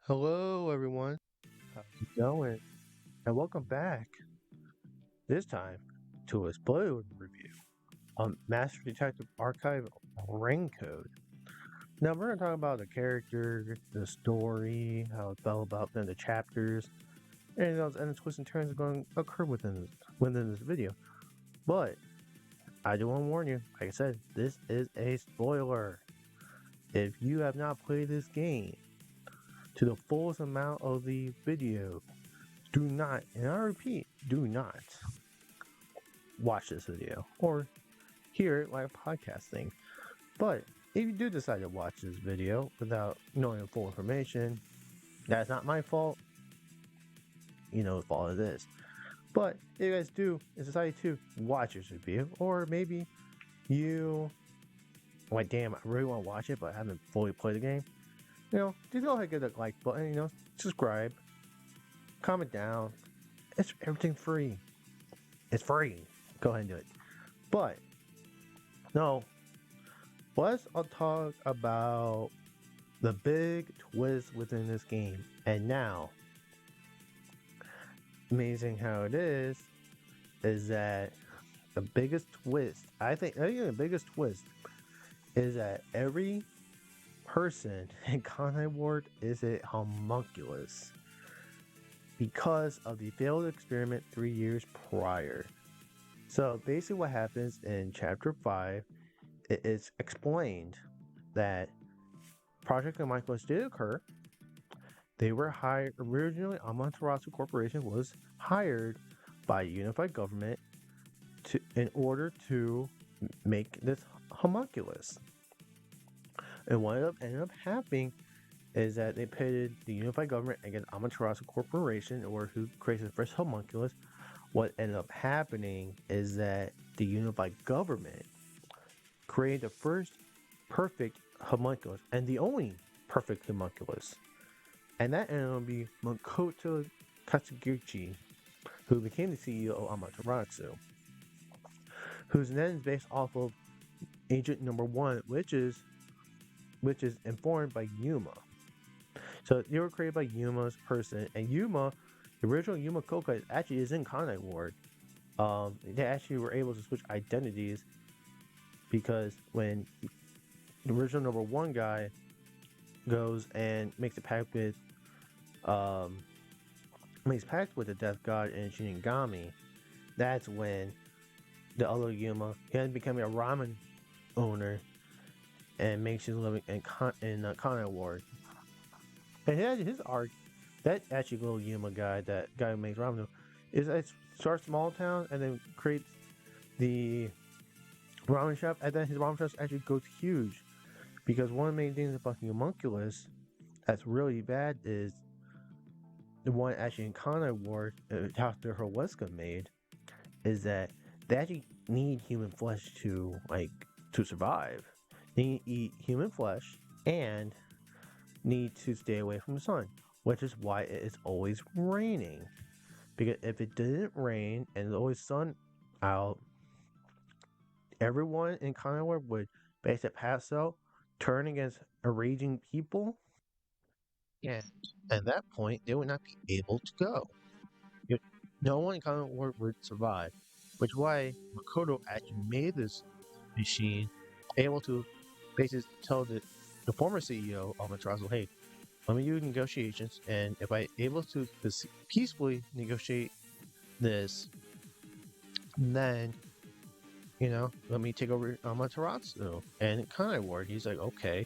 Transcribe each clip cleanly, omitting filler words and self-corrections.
Hello, everyone. How's it going? And welcome back. This time to a spoiler review on Master Detective Archive Raincode. Now we're gonna talk about the character, the story, how it felt about them, the chapters, and the twists and turns are going to occur within this video. But I do want to warn you. Like I said, this is a spoiler. If you have not played this game to the fullest amount of the video, do not, and I repeat, do not watch this video or hear it like podcasting. But if you do decide to watch this video without knowing full information, that's not my fault. You know the fault it is. But if you guys do decide to watch this review, or maybe you like, damn, I really want to watch it, but I haven't fully played the game, just go ahead and get that like button, subscribe, comment down. It's everything free. It's free. Go ahead and do it. But no, let's talk about the big twist within this game. And now, amazing how it is that the biggest twist, I think the biggest twist is that every person in Conai Ward is a homunculus because of the failed experiment 3 years prior. So basically what happens in chapter 5, it is explained that Project Homunculus did occur. They were hired, originally Amaterasu Corporation was hired by unified government in order to make this homunculus. And what ended up happening is that they pitted the unified government against Amaterasu Corporation, or who created the first homunculus. What ended up happening is that the unified government created the first perfect homunculus and the only perfect homunculus. And that ended up being Makoto Katsuguchi, who became the CEO of Amaterasu, whose name is based off of Agent Number 1, which is informed by Yuma. So they were created by Yuma's person, and Yuma, the original Yuma Koka, actually is in Conai Ward. They actually were able to switch identities because when the original number 1 guy goes and makes a pact with the Death God and Shinigami, that's when the other Yuma ends up becoming a ramen owner and makes his living in Conai Ward. And his arc, that actually little Yuma guy, that guy who makes ramen, starts small town and then creates the ramen shop, and then his ramen shop actually goes huge. Because one of the main things about the homunculus that's really bad is the one actually in Conai Ward, Dr. Horweska made, is that they actually need human flesh to survive. They need to eat human flesh and need to stay away from the sun, which is why it is always raining. Because if it didn't rain and there's always sun out, everyone in Conai Ward would basically pass out, turn against a raging people, and at that point they would not be able to go. No one in Conai Ward would survive, which is why Makoto actually made this machine able to basically tell the former CEO of Amaterasu, hey, let me do negotiations, and if I'm able to peacefully negotiate this, then let me take over Amaterasu. And Conai Ward, he's like, okay.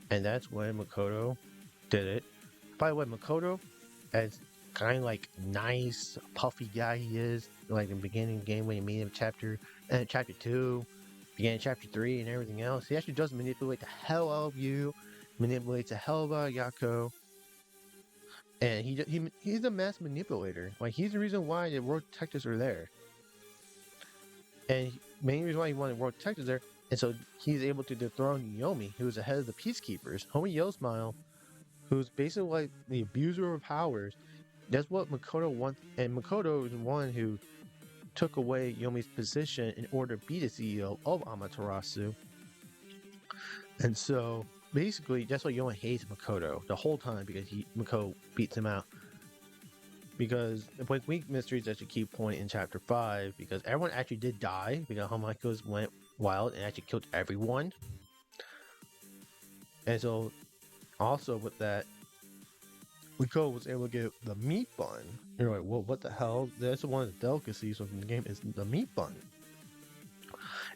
And that's when Makoto did it. By the way, Makoto, as kind of like nice, puffy guy he is, like in the beginning of the game when you meet him chapter 2, beginning of chapter 3 and everything else, he actually does manipulate the hell out of you, manipulates the hell out of Yako. And he's a mass manipulator. Like, he's the reason why the world detectives are there. And main reason why he wanted world detectives there, and so he's able to dethrone Yomi, who's the head of the peacekeepers. Homie Yosmile, who's basically like the abuser of powers. That's what Makoto wants, and Makoto is the one who took away Yomi's position in order to be the CEO of Amaterasu. And so basically that's why Yuma hates Makoto the whole time because Makoto beats him out. Because the Blake Week mysteries that you keep pointing in chapter 5, because everyone actually did die because homunculus went wild and actually killed everyone. And so also with that, Makoto was able to get the meat bun. You're like, well, what the hell? That's one of the delicacies of the game is the meat bun.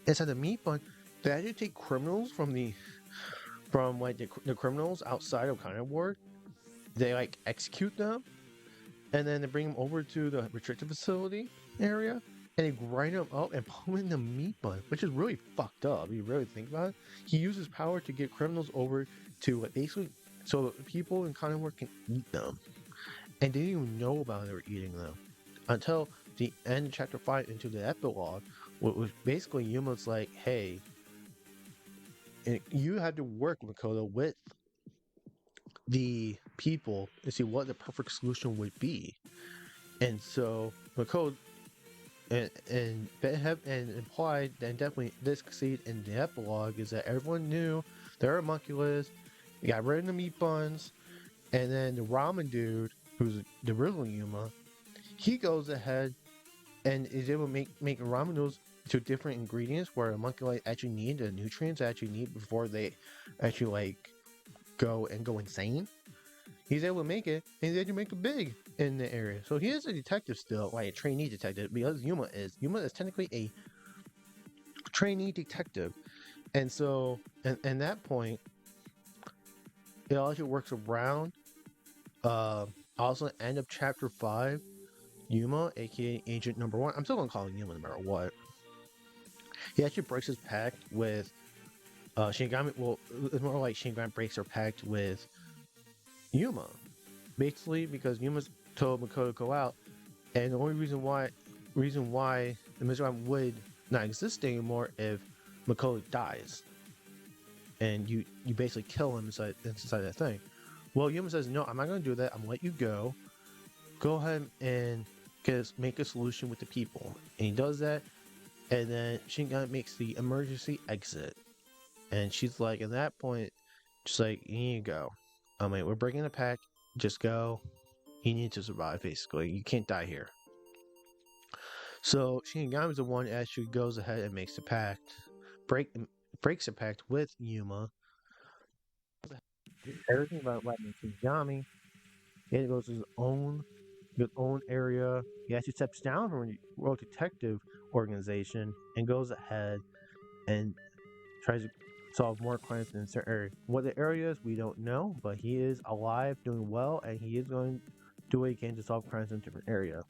Inside the meat bun, they actually take criminals from the criminals outside of Kind of Ward. They like execute them, and then they bring them over to the restricted facility area, and they grind them up and put them in the meat bun, which is really fucked up. You really think about it. He uses power to get criminals over to basically so people in Kind of Ward can eat them, and they didn't even know about they were eating them until the end of chapter 5 into the epilogue, which basically Yuma's like, hey, you have to work, Makoto, with the people to see what the perfect solution would be. And so Makoto and implied and definitely this succeed in the epilogue is that everyone knew there were homunculus, you got rid of the meat buns, and then the ramen dude, who's the real Yuma, he goes ahead and is able to make ramen noodles to different ingredients where homunculi actually need the nutrients they actually need before they actually like go insane. He's able to make it, and he's able to make it big in the area. So he is a detective still, like a trainee detective, because Yuma is. Yuma is technically a trainee detective. And so, and that point, it also works around. Also, end of chapter 5, Yuma, aka Agent Number 1, I'm still gonna call him Yuma no matter what. He actually breaks his pact with Shinigami. Well, it's more like Shinigami breaks her pact with Yuma. Basically, because Yuma's told Makoto to go out, and the only reason why the Mizraim would not exist anymore if Makoto dies, and you basically kill him inside that thing. Well, Yuma says, no, I'm not going to do that. I'm going to let you go. Go ahead and make a solution with the people. And he does that, and then Shinigami makes the emergency exit. And she's like, at that point, just like, you need to go. I mean, we're breaking the pact. Just go. You need to survive, basically. You can't die here. So Shinigami's the one that actually goes ahead and makes the pact, breaks the pact with Yuma. Everything about letting Shinigami. He goes to his own area. He actually steps down from the World Detective Organization and goes ahead and tries to solve more crimes in a certain area. What the area is, we don't know, but he is alive, doing well, and he is going to do what he can to solve crimes in a different area.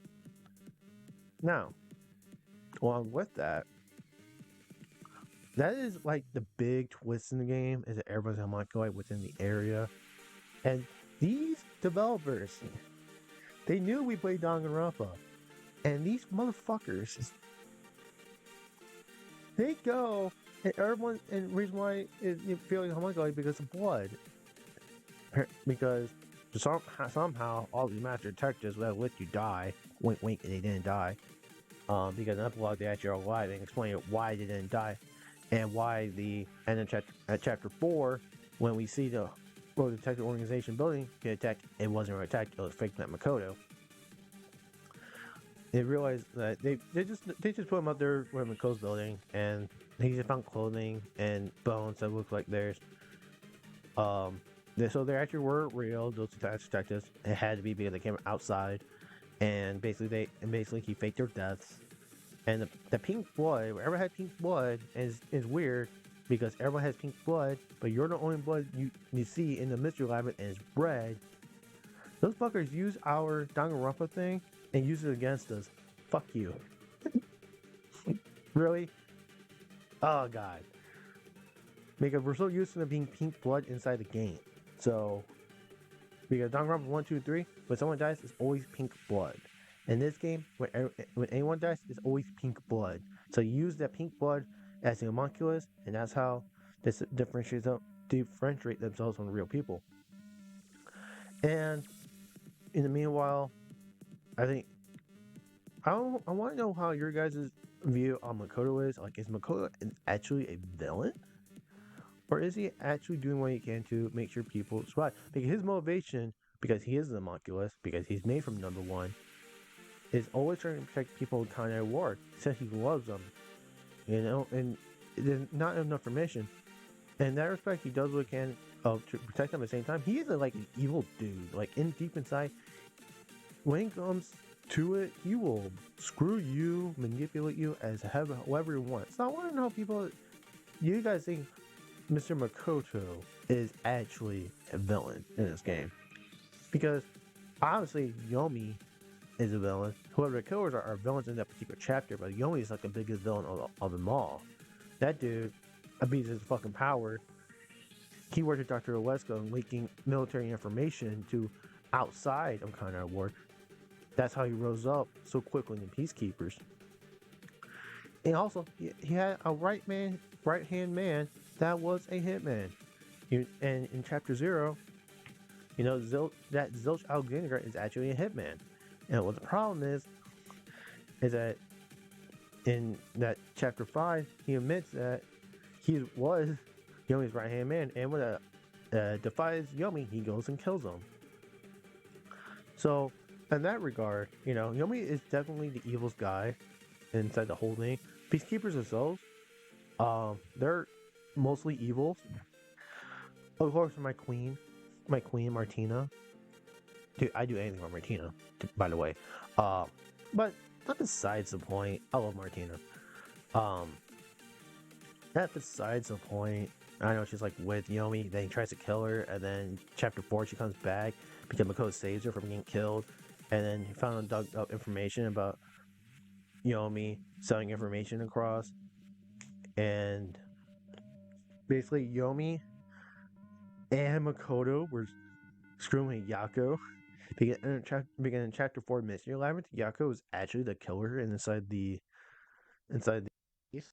Now, along with that is like the big twist in the game is that everyone's homunculi within the area. And these developers, they knew we played Danganronpa. And these motherfuckers, they go and everyone, and the reason why it feeling homunculi because of blood. Because somehow all these master detectives that let you die, wink wink, they didn't die. Because in the epilogue they actually are alive and explain why they didn't die. And why and then at chapter 4, when we see the World Detective Organization building get attacked, it wasn't really attacked, it was fake Matt Makoto. They realized that they just put him up there where Makoto's building, and he just found clothing and bones that looked like theirs. So they actually were real, those detectives. It had to be because they came outside, and basically he faked their deaths. And the pink blood, wherever had pink blood, is weird because everyone has pink blood, but you're the only blood you see in the mystery lab, and it's red. Those fuckers use our Danganronpa thing and use it against us. Fuck you. Really? Oh god. Because we're so used to there being pink blood inside the game. So, because Danganronpa 1, 2, 3, when someone dies, it's always pink blood. In this game, when anyone dies, it's always pink blood. So you use that pink blood as the homunculus, and that's how they differentiate themselves from real people. And in the meanwhile, I want to know how your guys' view on Makoto is. Like, is Makoto actually a villain? Or is he actually doing what he can to make sure people survive? Because his motivation, because he is the homunculus, because he's made from number one, is always trying to protect people in Conrad Ward. He says he loves them, and there's not enough information. And in that respect, he does what he can to protect them at the same time. He isn't like an evil dude. Like in deep inside, when it comes to it, he will screw you, manipulate you as however he wants. So I want to know, people, you guys think Mr. Makoto is actually a villain in this game? Because obviously Yomi is a villain. Whoever the killers are villains in that particular chapter, but Yomi is like the biggest villain of them all. That dude abuses his fucking power. He worked with Dr. Olesko and leaking military information to outside of Conrad Ward. That's how he rose up so quickly in Peacekeepers. And also, he had a right hand man that was a hitman. And in Chapter 0, that Zilch Alexander is actually a hitman. And what the problem is that in that Chapter 5, he admits that he was Yomi's right hand man, and when defies Yomi, he goes and kills him. So, in that regard, Yomi is definitely the evilest guy inside the whole thing. Peacekeepers themselves, they're mostly evil. Of course, my queen Martina. Dude, I do anything for Martina, by the way. But that's besides the point. I love Martina. That's besides the point. I know she's like with Yomi, then he tries to kill her, and then Chapter 4 she comes back because Makoto saves her from getting killed, and then he found dug up information about Yomi selling information across, and basically Yomi and Makoto were screwing Yako. Because in Chapter 4 Mystery Labyrinth, Yako is actually the killer inside the case.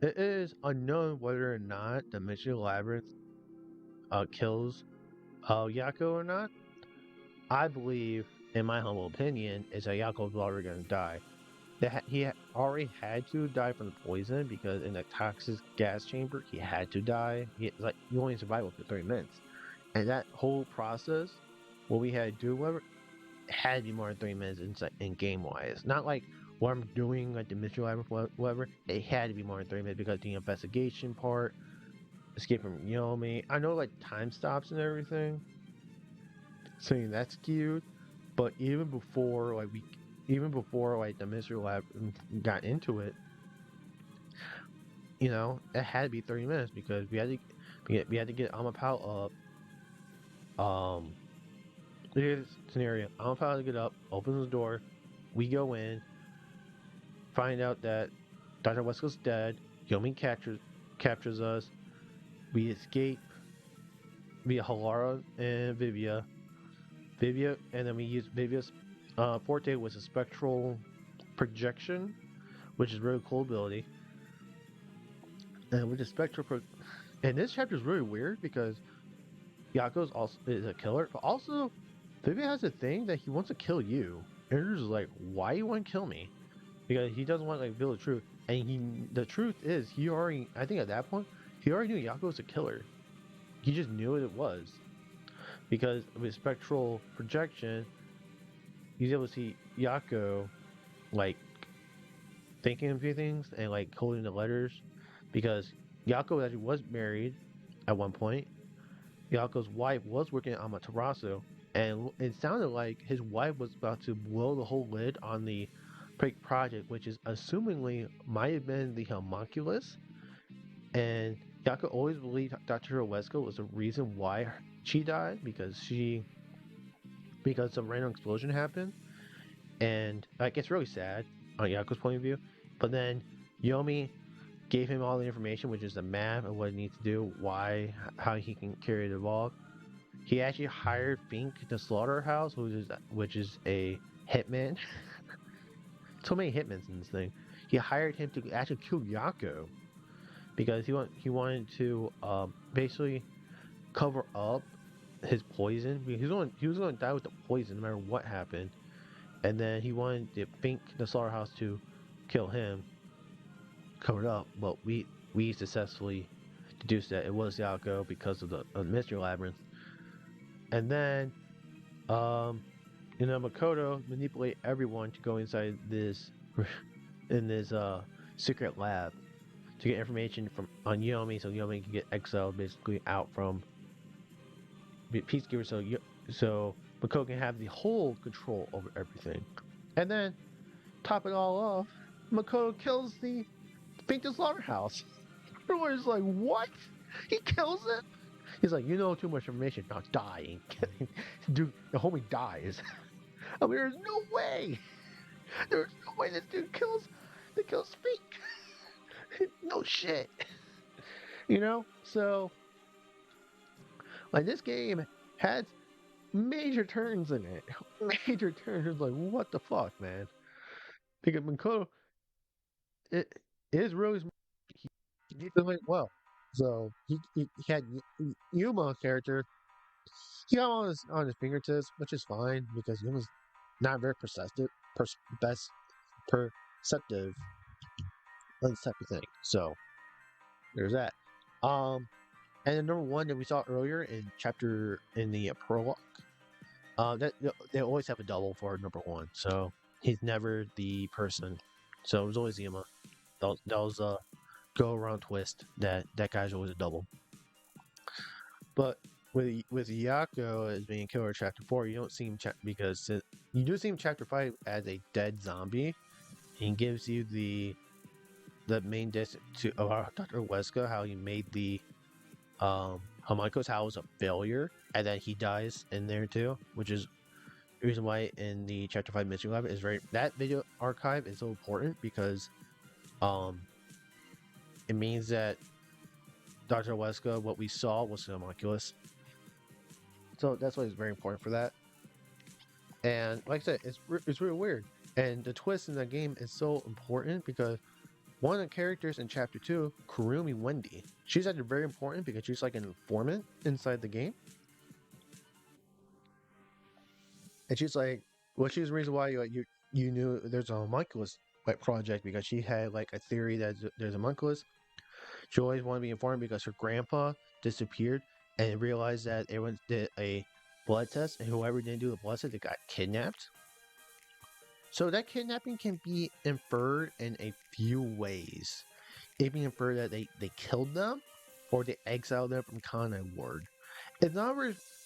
It is unknown whether or not the Mystery Labyrinth kills Yako or not. I believe, in my humble opinion, is that Yako's already going to die. He already had to die from the poison because in the toxic gas chamber, he had to die. He only survived for 30 minutes. And that whole process, what we had to do, whatever, had to be more than 3 minutes in game wise. Not like what I'm doing, like the mystery labyrinth, whatever. It had to be more than 3 minutes because the investigation part, escape from Yomi. I know like time stops and everything, so that's cute. But even before the mystery lab got into it, it had to be 30 minutes because we had to get Amapao up. Here's the scenario. Amapao to get up, opens the door, we go in, find out that Dr. Wesko's dead, Yomi captures us, we escape via Halara and Vivia, and then we use Vivia's forte was a spectral projection, which is a really cool ability. And with the spectral and this chapter is really weird because Yako's also is a killer, but also Vivia has a thing that he wants to kill you. And you're just like, why you want to kill me? Because he doesn't want to reveal the truth. And the truth is, I think at that point, he already knew Yako was a killer. He just knew what it was. Because with spectral projection, he's able to see Yako, like, thinking of a few things and, like, holding the letters. Because Yako actually was married at one point. Yako's wife was working at Amaterasu. And it sounded like his wife was about to blow the whole lid on the project, which is assumingly might have been the homunculus. And Yako always believed Dr. Owesko was the reason why she died because some random explosion happened. And like it's really sad on Yako's point of view. But then Yomi gave him all the information, which is the map and what he needs to do, how he can carry it evolve. He actually hired Fink the Slaughterhouse, which is a hitman. So many hitmen in this thing. He hired him to actually kill Yako because he wanted to basically cover up his poison. He was going to die with the poison no matter what happened. And then he wanted to Fink the Slaughterhouse to kill him, cover it up. But we successfully deduced that it was Yako because of the mystery labyrinth. And then, um, Makoto manipulate everyone to go inside this in this secret lab to get information from on Yomi, so Yomi can get exiled basically out from Peacekeeper, so Makoto can have the whole control over everything. And then top it all off, Makoto kills the Phantom Slaughterhouse. Everyone's like, what? He kills it? He's like, you know too much information. Now die. Dude, the homie dies. I mean, there's no way. There's no way this dude kills Speak. No shit. So like this game had major turns in it. Major turns. Like, what the fuck, man? Because Makoto, it is really smart. He did it well. So he had Yuma character. He got on his fingertips, which is fine because Yuma's not very perceptive on this type of thing. So there's that. And the number one that we saw earlier in the prologue, that they always have a double for number one. So he's never the person. So it was always Yuma. That was a go around twist that guy's always a double. But with Yako as being killer in chapter 4, you don't see him because you do see him in chapter 5 as a dead zombie. He gives you the main disc to Dr. Weska, how he made the Homunculus, how it was a failure, and then he dies in there too, which is the reason why in the chapter 5 mystery lab is that video archive is so important because it means that Dr. Weska, what we saw was the Homunculus. So that's why it's very important for that. And like I said, it's really weird. And the twist in the game is so important because one of the characters in chapter 2, Kurumi Wendy, she's actually very important because she's like an informant inside the game. And she's like, well, she's the reason why you knew there's a homunculus project because she had like a theory that there's a homunculus. She always wanted to be informed because her grandpa disappeared and realized that everyone did a blood test, and whoever didn't do the blood test, they got kidnapped. So that kidnapping can be inferred in a few ways. It can be inferred that they killed them or they exiled them from Kanai Ward. It's not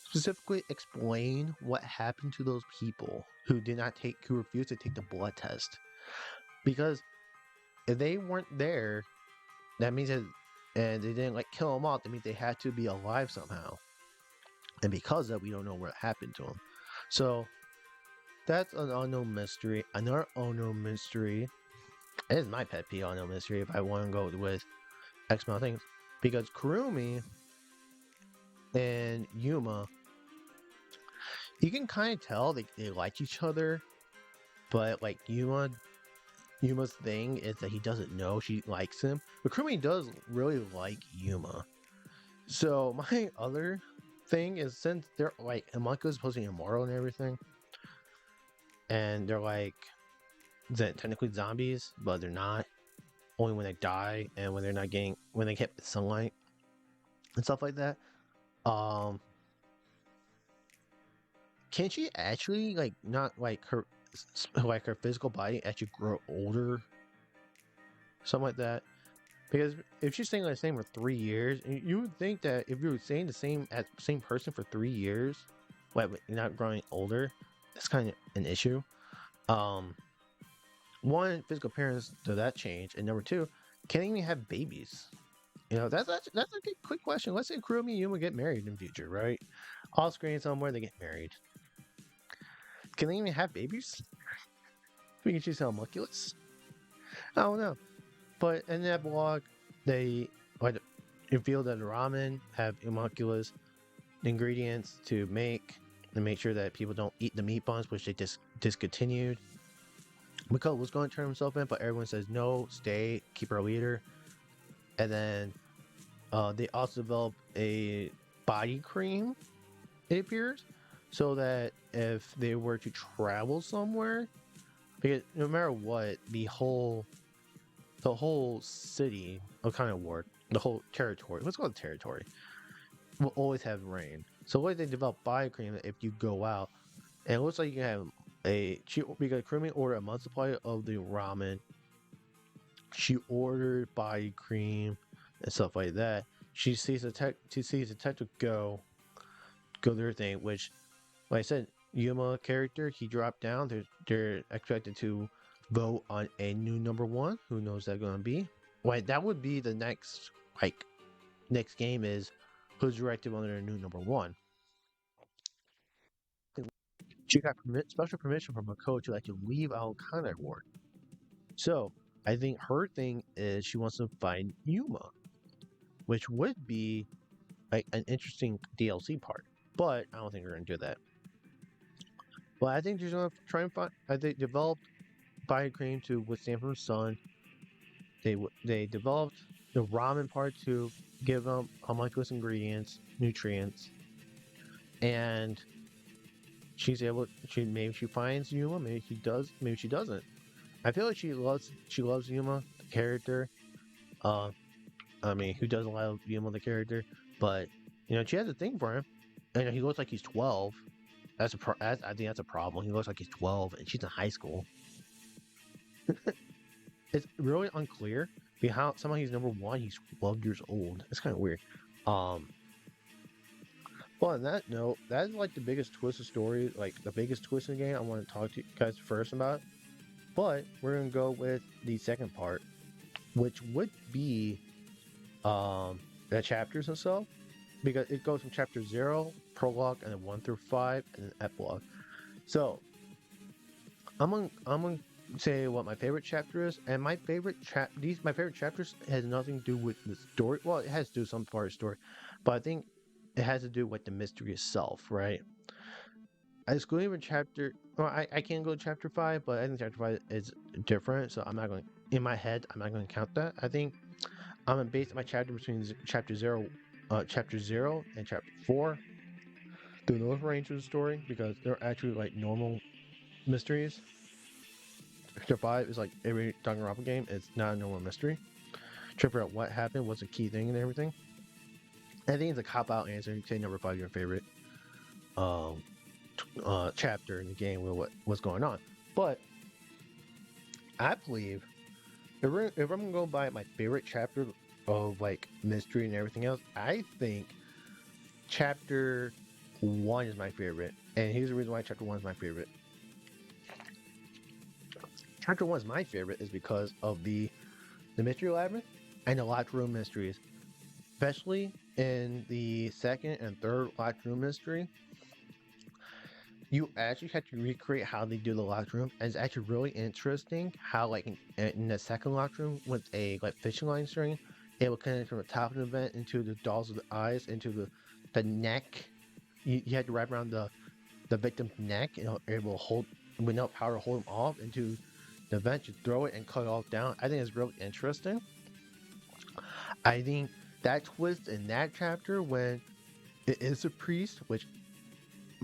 specifically explain what happened to those people who refused to take the blood test. Because if they weren't there, that means that, and they didn't kill them off, that means they had to be alive somehow. And because of that, we don't know what happened to them. So that's an unknown mystery. Another unknown mystery. It is my pet peeve unknown mystery if I want to go with X amount of things. Because Kurumi and Yuma, you can kind of tell they like each other, but like Yuma's thing is that he doesn't know she likes him. But Kurumi does really like Yuma. So my other thing is, since they're like homunculus supposed to be immortal and everything, and they're like technically zombies, but they're not. Only when they die and when they get sunlight and stuff like that. Can she actually not her physical body actually grow older? Something like that. Because if she's staying the same for 3 years, you would think that if you were staying the same person for 3 years, but you're not growing older, that's kind of an issue. One, physical appearance, does that change? And number two, can they even have babies? That's a good, quick question. Let's say Kurumi and Yuma get married in the future, right? Off screen somewhere, they get married. Can they even have babies? We can choose homunculus. I don't know. But in that blog, they reveal that the ramen have homunculus ingredients to make sure that people don't eat the meat buns, which they discontinued. Makoto was going to turn himself in, but everyone says no, stay, keep our leader. And then they also developed a body cream, it appears, so that if they were to travel somewhere, because no matter what, the whole city Okana Ward, the whole territory. Let's call it territory. Will always have rain. So what they develop biocream if you go out, and it looks like you can have because Krumi ordered a month supply of the ramen. She ordered body cream and stuff like that. She sees the detective go their thing, which, like I said, Yuma character, he dropped down. They're expected to vote on a new number one. Who knows that gonna be? Like that would be the next game is who's directed under their new number one. She got special permission from a coach to leave Alcana Ward. So I think her thing is she wants to find Yuma, which would be like an interesting DLC part. But I don't think we're gonna do that. But I think she's gonna try and find. I think developed biocream to withstand from the sun. They developed the ramen part to give them homunculus ingredients, nutrients, and she's able. Maybe she finds Yuma, maybe she does, maybe she doesn't. I feel like she loves Yuma the character. Uh, I mean, who doesn't love Yuma the character? But she has a thing for him. And he looks like he's 12. I think that's a problem. He looks like he's 12, and she's in high school. It's really unclear how somehow he's number one. He's 12 years old. It's kind of weird. Um, well, on that note, that is like the biggest twist of story, like the biggest twist in the game. I want to talk to you guys first about. But we're gonna go with the second part, which would be the chapters and stuff, because it goes from chapter 0, prologue, and then 1 through 5, and then epilogue. So I'm gonna say what my favorite chapter is, and my favorite chapters has nothing to do with the story. Well, it has to do some part of the story, but I think it has to do with the mystery itself, right? Excluding from chapter, well, I can go to chapter 5, but I think chapter 5 is different, so I'm not going. In my head, I'm not going to count that. I think I'm gonna base my chapter between chapter 0 and chapter 4. The North Range of the story, because they're actually like normal mysteries. Chapter 5 is like every Danganronpa game. It's not a normal mystery. Try to figure out what happened, what's the key thing, and everything. I think it's a cop out answer. You say number 5 your favorite um, chapter in the game with what's going on. But I believe if I'm gonna go by my favorite chapter of like mystery and everything else, I think chapter 1 is my favorite. And here's the reason why chapter 1 is my favorite. Chapter 1 is my favorite is because of the mystery labyrinth and the locked room mysteries. Especially in the second and third locked room mystery, you actually have to recreate how they do the locked room, and it's actually really interesting how like in the second locked room with a like fishing line string, it will connect from the top of the vent into the dolls of the eyes, into the neck. You had to wrap around the victim's neck, it will hold with enough power to hold them off into the vent. You throw it and cut it all down. I think it's really interesting. I think that twist in that chapter when it is a priest, which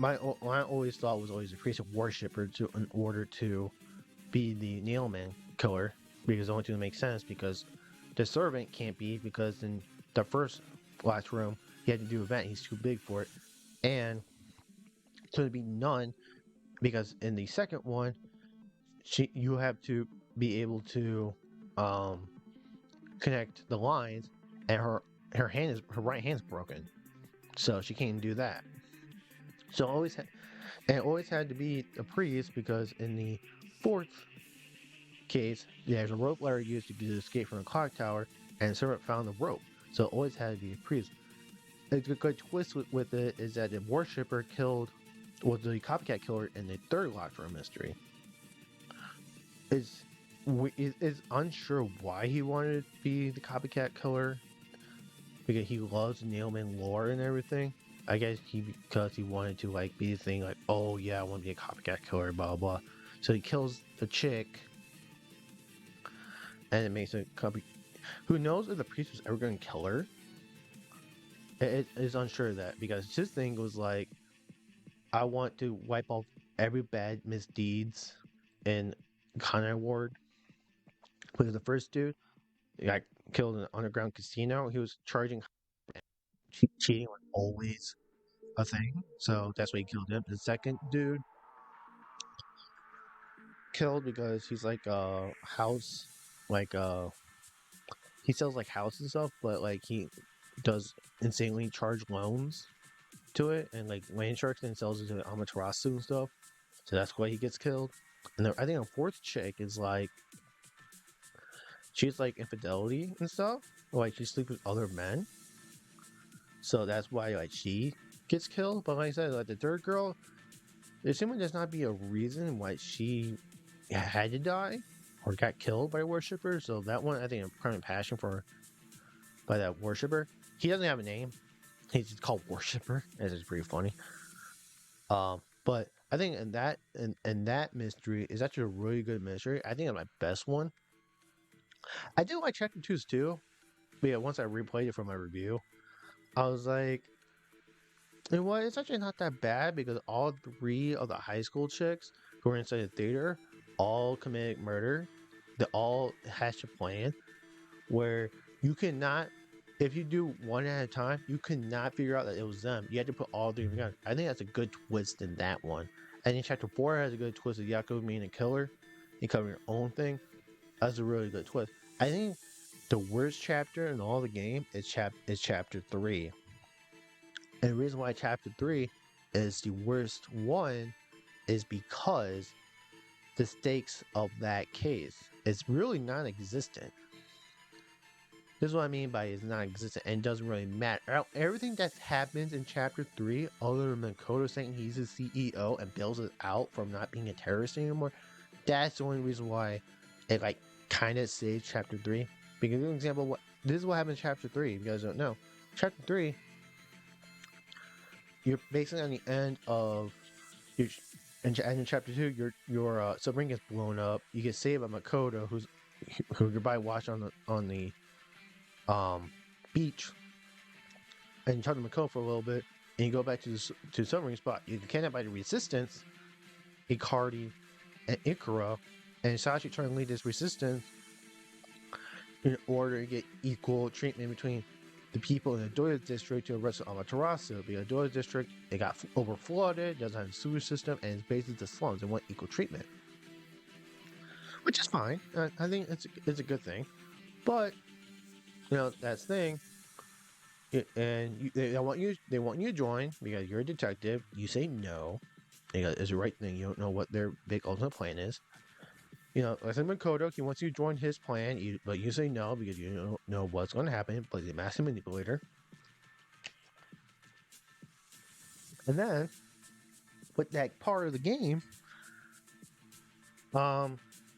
I always thought was always a priest, a worshiper, in order to be the nailman killer, because the only thing that makes sense, because the servant can't be, because in the first last room he had to do a vent, he's too big for it, and so to be nun, because in the second one you have to be able to connect the lines, and her right hand's broken, so she can't do that. So it always had to be a priest, because in the fourth case, there's a rope ladder used to escape from a clock tower, and the servant found the rope. So it always had to be a priest. A good twist with it is that the worshipper was the copycat killer in the third locked room mystery. Is unsure why he wanted to be the copycat killer, because he loves Nailman lore and everything. I guess because he wanted to like be the thing, like, oh yeah, I want to be a copycat killer, blah blah. So he kills the chick, and it makes a copy. Who knows if the priest was ever going to kill her? It is unsure of that, because his thing was like, I want to wipe off every bad misdeeds in Conrad Ward. Because the first dude, like killed in an underground casino. He was charging cheating was always a thing, so that's why he killed him. The second dude killed because he's like a house, like he sells like houses and stuff, but like he does insanely charge loans to it and like land sharks and sells it to Amaterasu and stuff. So that's why he gets killed. And then I think a fourth chick is like she's like infidelity and stuff. Like she sleeps with other men. So that's why like she gets killed. But like I said, like the third girl, there seems does not be a reason why she had to die or got killed by a worshiper. So that one I think a prime passion for by that worshiper. He doesn't have a name. He's just called worshiper, as it's pretty funny. But I think in that mystery is actually a really good mystery. I think it's my best one. I do like chapter twos too. But yeah, once I replayed it for my review, I was like, you know what? It's actually not that bad because all three of the high school chicks who were inside the theater all committed murder. They all hatched a plan where you cannot, if you do one at a time, you cannot figure out that it was them. You had to put all three together. I think that's a good twist in that one. And in chapter 4 has a good twist of Yaku being a killer and covering your own thing. That's a really good twist. I think the worst chapter in all the game is chapter 3. And the reason why chapter 3 is the worst one is because the stakes of that case is really non-existent. This is what I mean by it's non-existent and doesn't really matter. Everything that happens in chapter 3, other than Makoto saying he's the CEO and bails it out from not being a terrorist anymore, that's the only reason why it like kind of saves chapter 3. Because for example, this is what happened in chapter 3. If you guys don't know, chapter 3, you're basically on the end of your. And in chapter 2, your submarine gets blown up. You get saved by Makoto, who you're by watch on the beach, and you talk to Makoto for a little bit, and you go back to the submarine spot. You get kidnapped by the Resistance, Icardi, and Ikura, and Sashi trying to lead this Resistance in order to get equal treatment between the people in the Doya district to the rest of Amaterasu. Because the Doya district, it got over flooded, doesn't have a sewage system, and it's basically the slums and want equal treatment, which is fine. I think it's a good thing, but you know that's the thing. And they want you to join because you're a detective. You say no because it's the right thing. You don't know what their big ultimate plan is. You know, like Makoto, he wants you to join his plan, but you say no because you don't know what's going to happen. But the master manipulator, and then with that part of the game,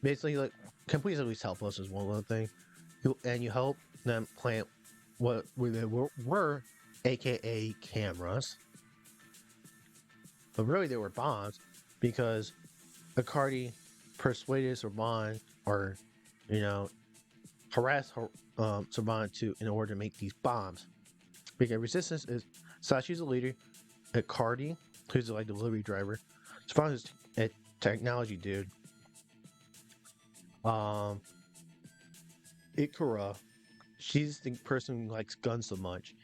basically like completely at least help us is one little thing, and you help them plant what they were, aka cameras, but really they were bombs because Icardi persuaded Saban or harassed Saban in order to make these bombs. Because Resistance is Sashi's the leader, Icardi, who's like the delivery driver, Saban is a technology dude, Ikura, she's the person who likes guns so much,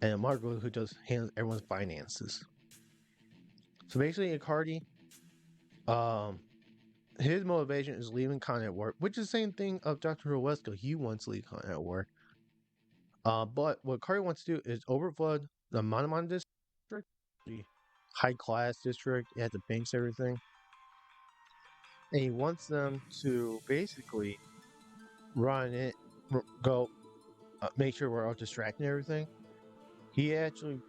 and Margot who handles everyone's finances. So basically, Icardi, his motivation is leaving Con Network, which is the same thing of Dr. Rowesko. He wants to leave Con Network. But what Icardi wants to do is overflood the Manamon district, the high class district. It has the banks, everything. And he wants them to basically run it, go, make sure we're all distracting everything. He actually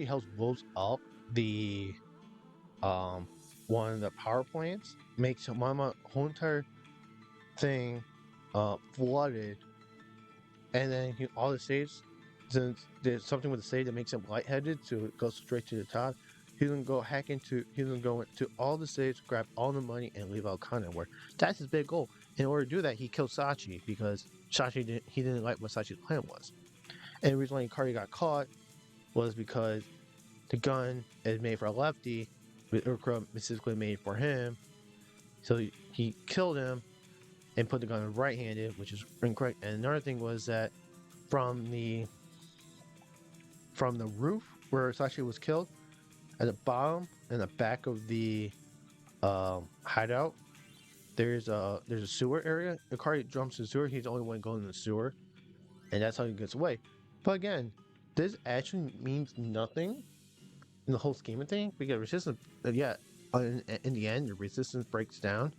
helps blows up the one of the power plants, makes my whole entire thing flooded, and then all the saves, since there's something with the save that makes him lightheaded, so it goes straight to the top. He's gonna go into all the saves, grab all the money, and leave out Con Network. That's his big goal. In order to do that, he killed Sachi because he didn't like what Sachi's plan was. And the reason why Icardi got caught was because the gun is made for a lefty, but Urkra specifically made for him. So he killed him, and put the gun right-handed, which is incorrect. And another thing was that from the from the roof where Sachi was killed, at the bottom and the back of the hideout, there's a sewer area. Ikari jumps in the sewer. He's the only one going in the sewer, and that's how he gets away. But again, this actually means nothing in the whole scheme of things because resistance. In the end, the resistance breaks down.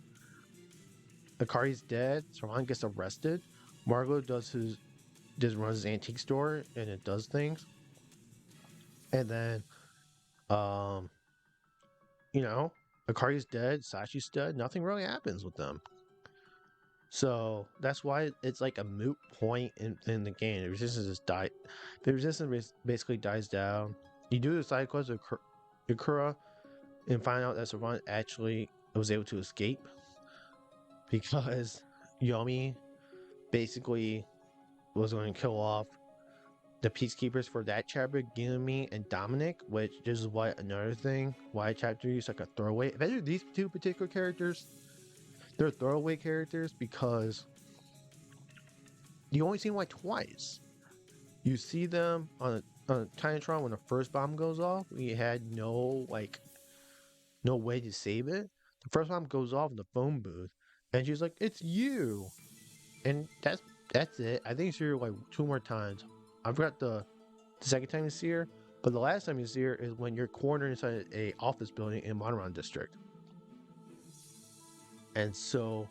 Akari's dead. Saran gets arrested. Margot runs his antique store and it does things. And then, um, you know, Akari's dead. Sashi's dead. Nothing really happens with them. So that's why it's like a moot point in the game. The resistance just died. The resistance basically dies down. You do the side quest with Ikura and find out that Saran actually was able to escape because Yomi basically was going to kill off the peacekeepers for that chapter, Gilmy and Dominic, which is why another thing why chapter 3 is like a throwaway. Especially these two particular characters, they're throwaway characters because you only see them like twice. You see them on a Tinatron when the first bomb goes off. We had no way to save it. The first bomb goes off in the phone booth, and she's like, "It's you," and that's it. I think you see her like 2 more times. I forgot the second time you see her, but the last time you see her is when you're cornered inside a office building in Monoron District, and so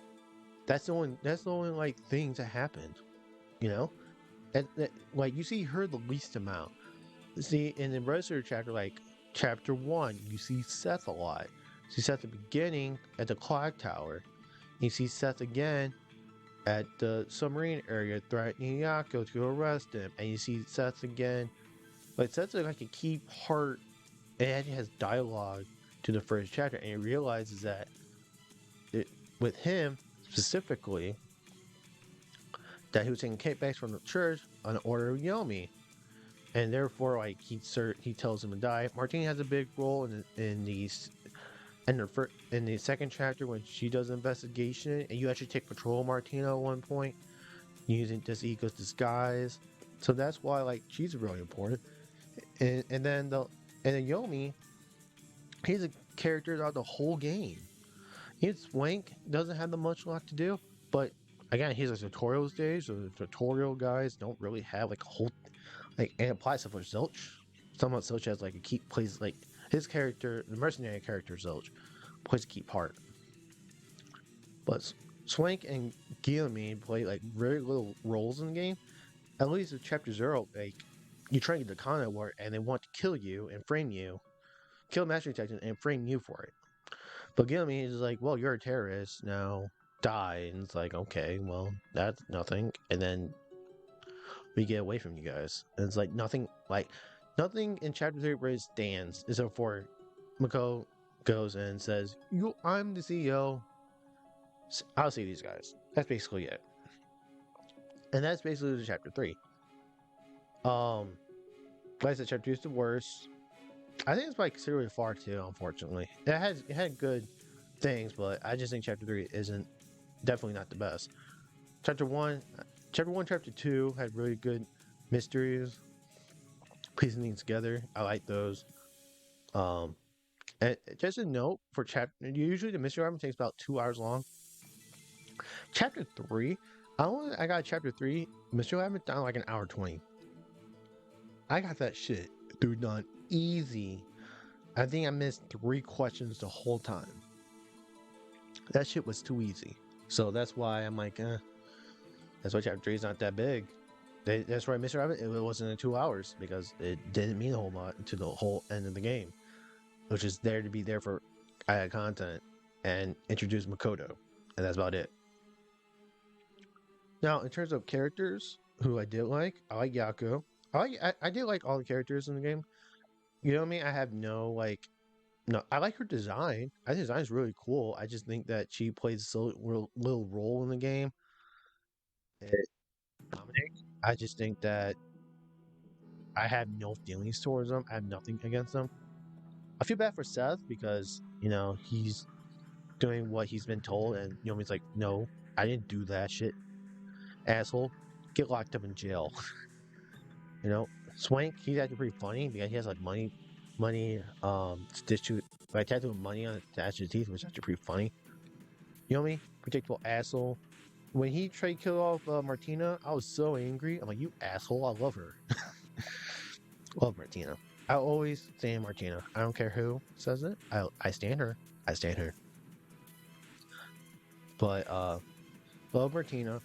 that's the only like things that happened, you know, and like you see her the least amount. See, in the rest of the chapter, like chapter 1, you see Seth a lot. You see Seth at the beginning at the clock tower. You see Seth again at the submarine area threatening Yako to arrest him, and you see Seth again. But Seth's like a key part, and it has dialogue to the first chapter, and he realizes that with him specifically, that he was taking kickbacks from the church on the order of Yomi, and therefore, like he tells him to die. Martini has a big role in the second chapter when she does an investigation, and you actually take control of Martina at one point using this ego's disguise. So that's why like she's really important. And then Yomi, he's a character throughout the whole game. He's Swank, doesn't have the much lot to do, but again, he's a tutorial stage, so the tutorial guys don't really have like a whole and it applies to for Zilch. Someone Zilch has like plays like his character, the mercenary character Zilch, plays a key part. But Swank and Guillaume play like very little roles in the game. At least in chapter 0, like you try to get the Kana Award and they want to kill you and frame you, kill Master Detective and frame you for it. But Guillaume is like, well, you're a terrorist, now die. And it's like, okay, well, that's nothing. And then we get away from you guys. And it's like nothing in chapter 3 really stands except for Mako goes and says, I'm the CEO. I'll see these guys. That's basically it. And that's basically chapter 3. Like I said, chapter 2 is the worst. I think it's by considerably far too, unfortunately. It had good things, but I just think chapter 3 isn't definitely not the best. Chapter 1, chapter 2 had really good mysteries, piecing things together. I like those. And just a note for chapter, usually the mystery album takes about 2 hours long. Chapter 3, I got chapter 3 mystery album down like an hour 20. I got that shit through done easy. I think I missed 3 questions the whole time. That shit was too easy. So that's why I'm like, that's why chapter 3 is not that big. That's why Mr. Rabbit, it wasn't in 2 hours because it didn't mean a whole lot to the whole end of the game, which is there to be there for added content and introduce Makoto, and that's about it. Now, in terms of characters who I did like Yako. I did like all the characters in the game. You know what I mean? I have no, I like her design. I think design is really cool. I just think that she plays so little role in the game. Dominic, I just think that I have no feelings towards him. I have nothing against him. I feel bad for Seth because, he's doing what he's been told, and Yomi's like, no, I didn't do that shit, asshole. Get locked up in jail. You know, Swank, he's actually pretty funny because he has like stitched to like tattooed money on his teeth, which is actually pretty funny. You know what I mean? Predictable asshole. When he tried to kill off Martina, I was so angry. I'm like, you asshole! I love her. Love Martina. I always stand Martina. I don't care who says it. I stand her. I stand her. But love Martina.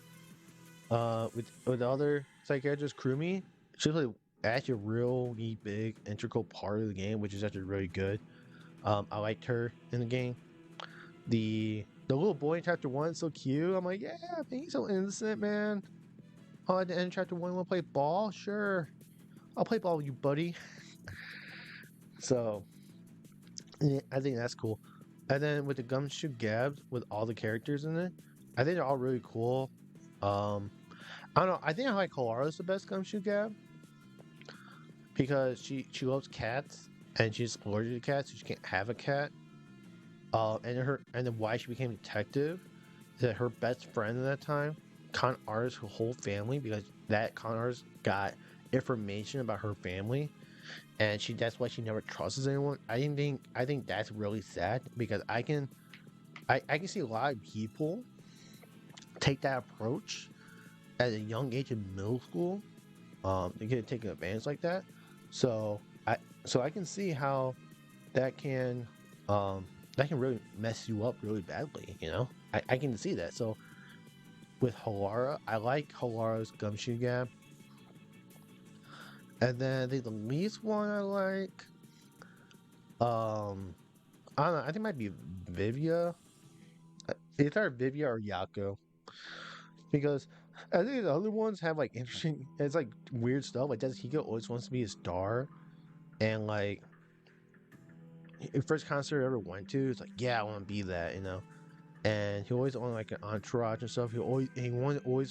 With the other psychiatrist, Krumi, she's like actually a really big integral part of the game, which is actually really good. I liked her in the game. The little boy in chapter one is so cute. I'm like, yeah, man, he's so innocent, man. Oh, at the end of chapter one, want to play ball? Sure, I'll play ball with you, buddy. So yeah, I think that's cool. And then with the gumshoe gabs with all the characters in it, I think they're all really cool. Um, I don't know. I think I like Halara's the best gumshoe gab because she loves cats and she's allergic to cats, so she can't have a cat. And then why she became a detective is that her best friend at that time con artist her whole family because that con artist got information about her family, and that's why she never trusts anyone. I think that's really sad because I can see a lot of people take that approach at a young age in middle school. They get taken advantage like that. So I I can see how that can um that can really mess you up really badly, you know? I can see that. So with Halara, I like Halara's gumshoe gap. And then I think the least one I like, um I don't know, I think it might be Vivia. It's either Vivia or Yako. Because I think the other ones have like interesting it's like weird stuff. Like Hiko always wants to be a star and like first concert I ever went to, it's like, yeah, I want to be that, you know. And he always on like an entourage and stuff. Always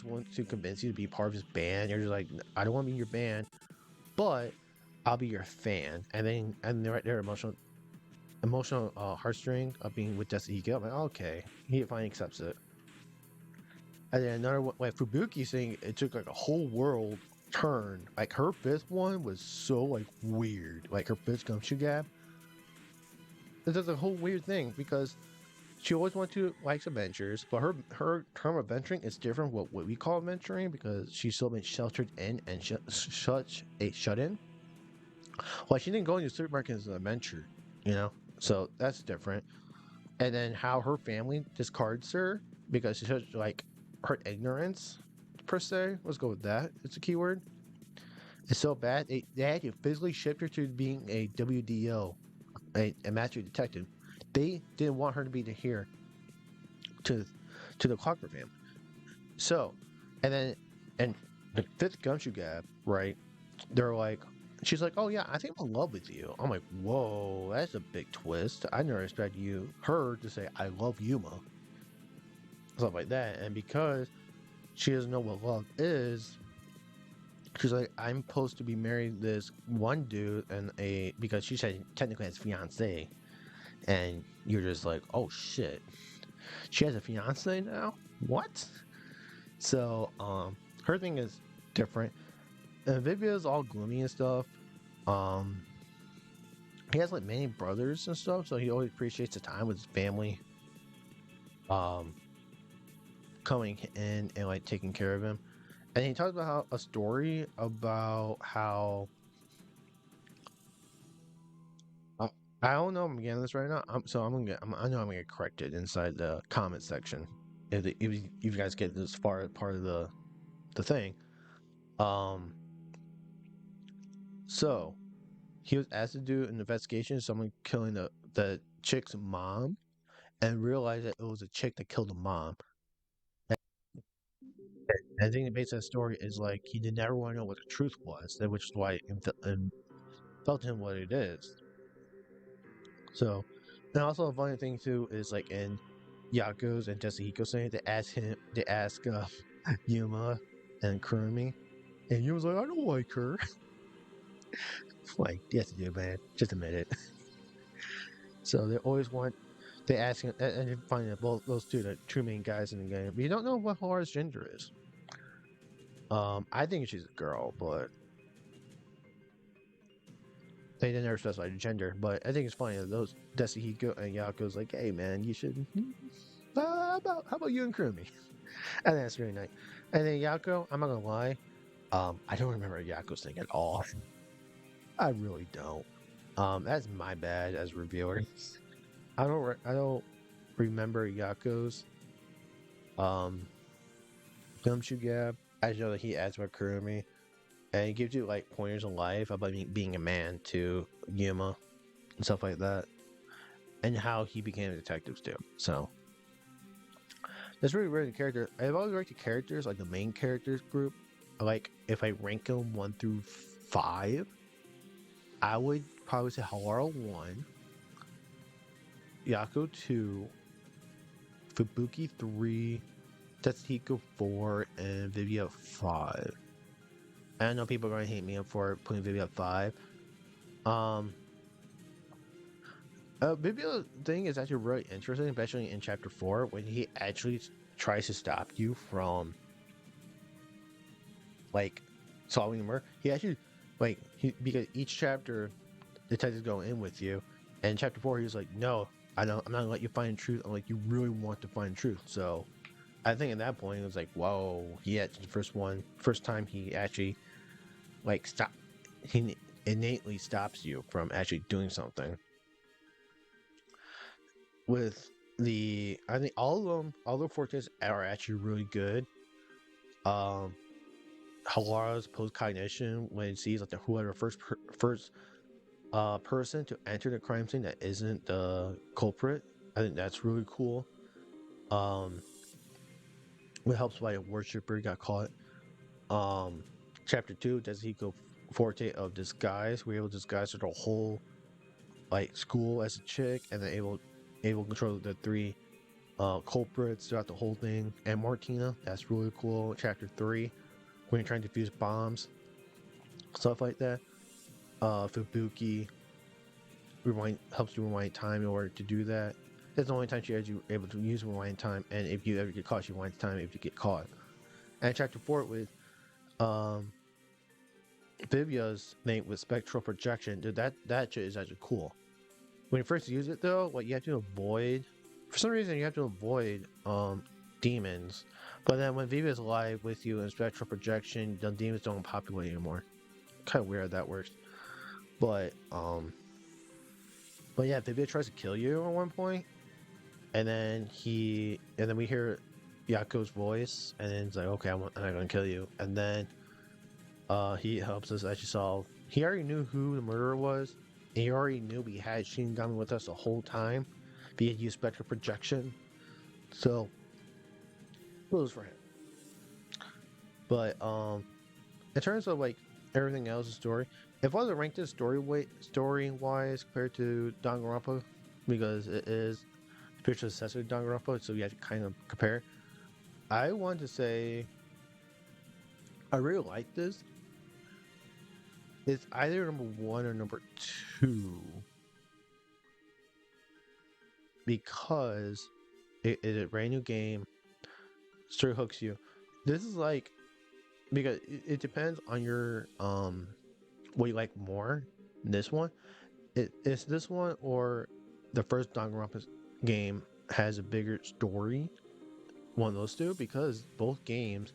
wants to convince you to be part of his band. You're just like, I don't want to be your band, but I'll be your fan. And they're right there, emotional heartstring of being with Jessica. I'm like, okay, he finally accepts it. And then another one, like Fubuki saying it took like a whole world turn. Like her fifth one was so like weird. Like her fifth gumshoe gap. It's just a whole weird thing because she always wanted to likes adventures, but her term of venturing is different from what we call venturing because she's so been sheltered in and shut in. Well, she didn't go into the supermarket as an adventure, you know, so that's different. And then how her family discards her because she shows like her ignorance per se. Let's go with that. It's a keyword. It's so bad they had to physically ship her to being a WDO, a master detective. They didn't want her to be here to the Clockwork family. So, and then and the fifth gumshoe gap, right? They're like, she's like, oh yeah, I think I'm in love with you. I'm like, whoa, that's a big twist. I never expected her to say I love Yuma, stuff like that. And because she doesn't know what love is, she's like, I'm supposed to be married to this one dude and because she said technically has fiance, and you're just like, oh shit, she has a fiance now. What? So her thing is different. And Vivia is all gloomy and stuff. Um, he has like many brothers and stuff, so he always appreciates the time with his family. Um, coming in and like taking care of him. And he talks about a story about how uh, I don't know. I'm getting this right now. I know I'm gonna get corrected inside the comment section if you guys get this far part of the thing. Um, so he was asked to do an investigation of someone killing the chick's mom, and realized that it was a chick that killed the mom. And I think the base of that story is like he did never want to know what the truth was, which is why it felt to him what it is. So, and also a funny thing too is like in Yako's and Jessahiko saying they ask Yuma and Kurumi, and Yuma's like, I don't like her. Like, yes, you do, man. Just admit it. So they ask him, and you find that both those two, the two main guys in the game, but you don't know what Laura's gender is. I think she's a girl, but they didn't ever specify the gender. But I think it's funny that those Desahiko and Yako's like, hey man, you should. How about you and Kurumi? And that's really nice. And then Yako, I'm not gonna lie, I don't remember Yako's thing at all. I really don't. That's my bad as a reviewer. I don't remember Yako's Gumshoe Gap. I know that he adds with Kurumi, and he gives you like pointers in life about being a man to Yuma and stuff like that, and how he became a detective too. So that's really the character. I've always liked the characters, like the main characters group. Like if I rank them 1 through 5, I would probably say Halara 1, Yako 2, Fubuki 3, Tetsuhiko 4, and Vivia 5. I know people are going to hate me for putting Vivia 5. Vivia thing is actually really interesting, especially in Chapter 4, when he actually tries to stop you from, like, solving the murder. He actually, like, because each chapter, detectives go in with you, and in Chapter 4, he was like, no, I'm not going to let you find truth. I'm like, you really want to find truth. So I think at that point, it was like, whoa, he actually, first time he actually, like, he innately stops you from actually doing something. With I think all of them, all the fortes are actually really good. Halara's post cognition when it sees like whoever first person to enter the crime scene that isn't the culprit, I think that's really cool. It helps by a worshiper got caught. Chapter 2, Desahiko forte of disguise. We're able to disguise the whole like school as a chick, and then able to control the 3 culprits throughout the whole thing. And Martina, that's really cool. Chapter 3, when you're trying to defuse bombs, stuff like that. Fubuki helps you rewind time in order to do that. That's the only time she is able to use rewind time, and if you ever get caught, she rewinds time if you get caught. And Chapter 4 with Vivia's thing with spectral projection, dude, that shit is actually cool. When you first use it though, what you have to avoid, for some reason you have to avoid demons. But then when Vivia's alive with you in spectral projection, the demons don't populate anymore. Kind of weird how that works. But yeah, Vivia tries to kill you at one point, and then we hear Yako's voice, and then it's like, okay, I'm not gonna kill you. And then he helps us actually solve. He already knew who the murderer was. And he already knew we had Shinigami with us the whole time. But he had used spectral projection. So kudos for him. But in terms of like everything else in the story, if I was to rank this story wise compared to Danganronpa, because it is spiritual successor to Danganronpa, so you have to kind of compare. I want to say I really like this. It's either number 1 or number 2 because it's a brand new game. Story hooks you. This is like, because it depends on your what you like more. This one, it's this one or the first Danganronpa game has a bigger story. One of those two, because both games,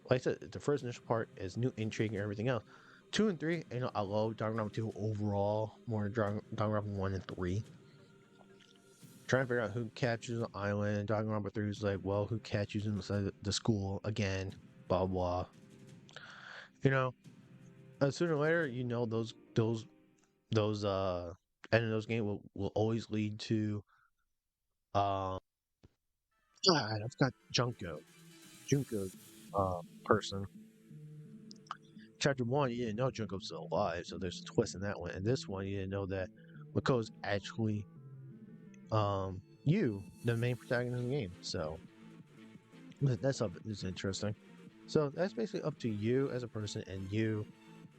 like I said, the first initial part is new intrigue and everything else. 2 and 3, you know, I love Danganronpa 2 overall more than Danganronpa 1 and 3. Trying to figure out who catches the island. Danganronpa 3 is like, well, who catches inside the school again? Blah blah. You know, sooner or later, you know those end of those games will always lead to I've got Junko's person. Chapter 1, you didn't know Junko's still alive, so there's a twist in that one. And this one, you didn't know that Mako's actually you, the main protagonist of the game. So that's interesting. So that's basically up to you as a person and you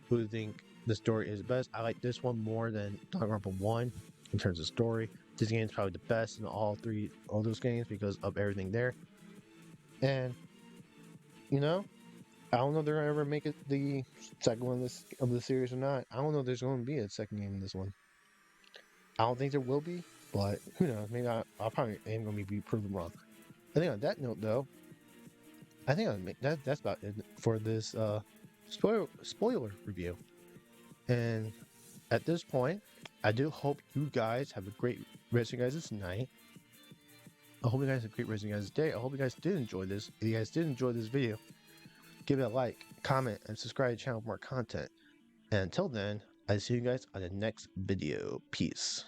who think the story is best. I like this one more than Danganronpa 1. in terms of story. This game is probably the best in all those games because of everything there. And you know, I don't know if they're gonna ever make it the second one of the series or not. I don't know if there's going to be a second game in this one. I don't think there will be, but who knows? Maybe I probably am going to be proven wrong. I think on that note, though, I think that's about it for this spoiler review. And at this point, I do hope you guys have a great rest of your guys' night. I hope you guys have a great rest of your guys' day. I hope you guys did enjoy this. If you guys did enjoy this video, give it a like, comment, and subscribe to the channel for more content. And until then, I see you guys on the next video. Peace.